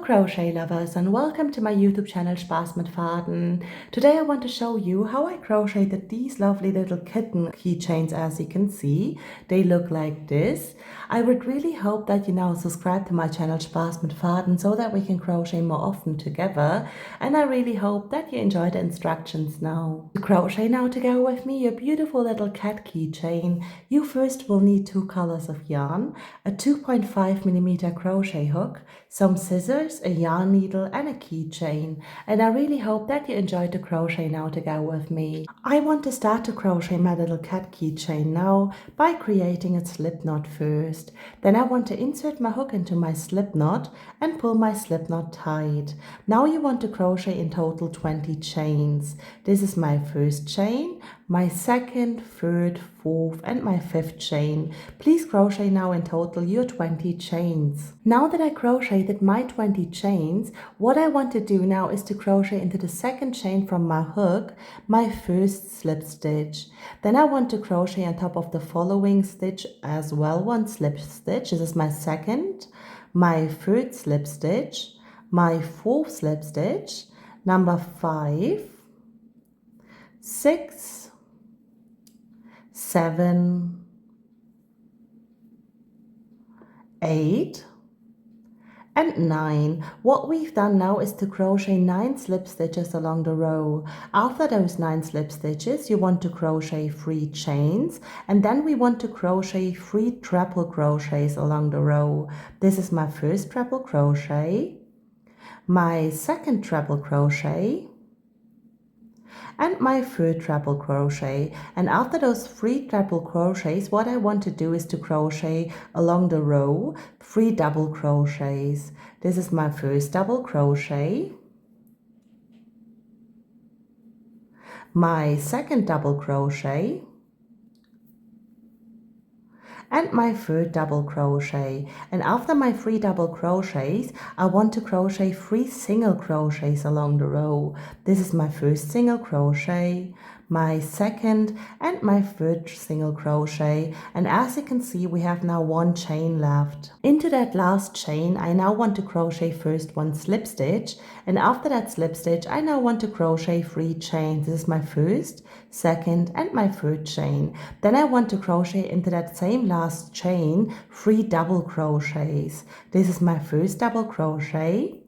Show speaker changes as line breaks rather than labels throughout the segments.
crochet lovers, and welcome to my YouTube channel Spaß mit Faden. Today I want to show you how I crocheted these lovely little kitten keychains. As you can see, they look like this. I would really hope that you now subscribe to my channel Spaß mit Faden so that we can crochet more often together, and I really hope that you enjoy the instructions now. To crochet now together with me your beautiful little cat keychain, you first will need 2 colors of yarn, a 2.5mm crochet hook, some scissors, a yarn needle and a keychain, and I really hope that you enjoyed the crochet now together with me. I want to start to crochet my little cat keychain now by creating a slip knot first. Then I want to insert my hook into my slip knot and pull my slip knot tight. Now you want to crochet in total 20 chains. This is my first chain, my second, third, fourth and my 5th chain. Please crochet now in total your 20 chains. Now that I crocheted my 20 chains, what I want to do now is to crochet into the second chain from my hook my first slip stitch. Then I want to crochet on top of the following stitch as well, one slip stitch. This is my second, my third slip stitch, my fourth slip stitch, number 5, 6, 7, 8 and 9. What we've done now is to crochet 9 slip stitches along the row. After those 9 slip stitches, you want to crochet 3 chains, and then we want to crochet 3 treble crochets along the row. This is my first treble crochet, my second treble crochet, and my third treble crochet. And after those 3 treble crochets, what I want to do is to crochet along the row 3 double crochets. This is my first double crochet, my second double crochet, and my third double crochet. And after my 3 double crochets, I want to crochet 3 single crochets along the row. This is my first single crochet, my second and my third single crochet, and as you can see we have now 1 chain left. Into that last chain I now want to crochet first 1 slip stitch, and after that slip stitch I now want to crochet 3 chains. This is my first, second and my third chain. Then I want to crochet into that same last chain 3 double crochets. This is my first double crochet,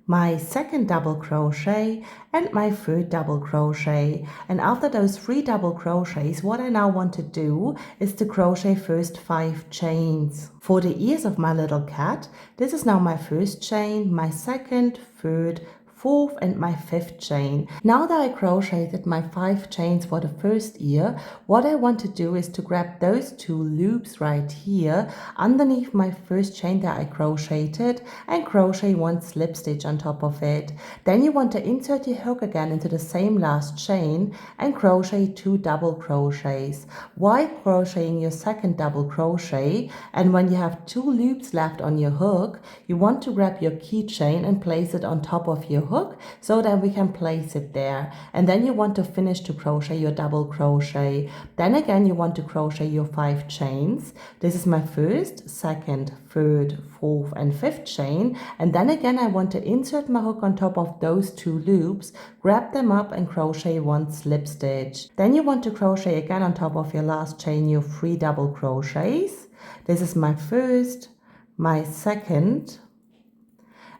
my second double crochet and my third double crochet. And after those 3 double crochets, what I now want to do is to crochet first 5 chains. For the ears of my little cat, this is now my first chain, my second, third, fourth and my 5th chain. Now that I crocheted my 5 chains for the first ear, what I want to do is to grab those 2 loops right here underneath my first chain that I crocheted and crochet 1 slip stitch on top of it. Then you want to insert your hook again into the same last chain and crochet 2 double crochets while crocheting your second double crochet. And when you have 2 loops left on your hook, you want to grab your keychain and place it on top of your hook so that we can place it there. And then you want to finish to crochet your double crochet. Then again you want to crochet your 5 chains. This is my first, second, third, fourth and 5th chain, and then again I want to insert my hook on top of those 2 loops, grab them up and crochet 1 slip stitch. Then you want to crochet again on top of your last chain your 3 double crochets. This is my first, my second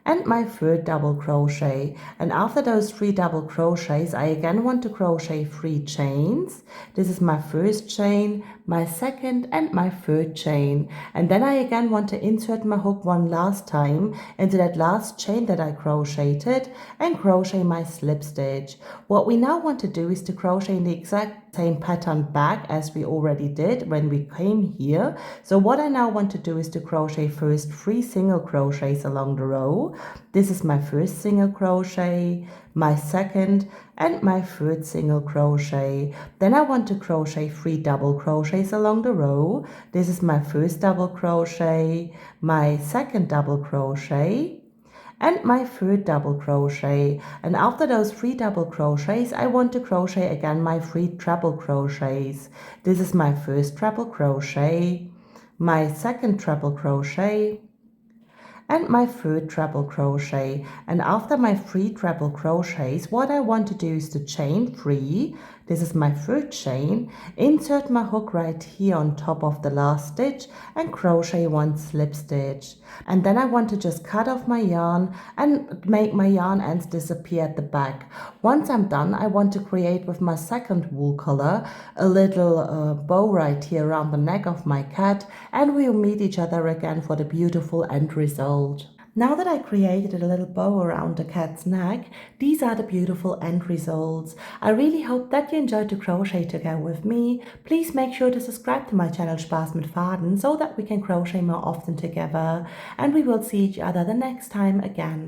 and my third double crochet. And after those 3 double crochets I again want to crochet 3 chains. This is my first chain, my second and my third chain, and then I again want to insert my hook 1 last time into that last chain that I crocheted and crochet my slip stitch. What we now want to do is to crochet in the exact same pattern back as we already did when we came here. So what I now want to do is to crochet first 3 single crochets along the row. This is my first single crochet, my second and my third single crochet. Then I want to crochet 3 double crochets along the row. This is my first double crochet, my second double crochet and my third double crochet. And after those 3 double crochets I want to crochet again my 3 treble crochets. This is my first treble crochet, my second treble crochet and my third treble crochet. And after my 3 treble crochets, what I want to do is to chain 3. This is my third chain, insert my hook right here on top of the last stitch and crochet 1 slip stitch. And then I want to just cut off my yarn and make my yarn ends disappear at the back. Once I'm done, I want to create with my second wool color a little bow right here around the neck of my cat, and we'll meet each other again for the beautiful end result. Now that I created a little bow around the cat's neck, these are the beautiful end results. I really hope that you enjoyed to crochet together with me. Please make sure to subscribe to my channel Spaß mit Faden so that we can crochet more often together, and we will see each other the next time again.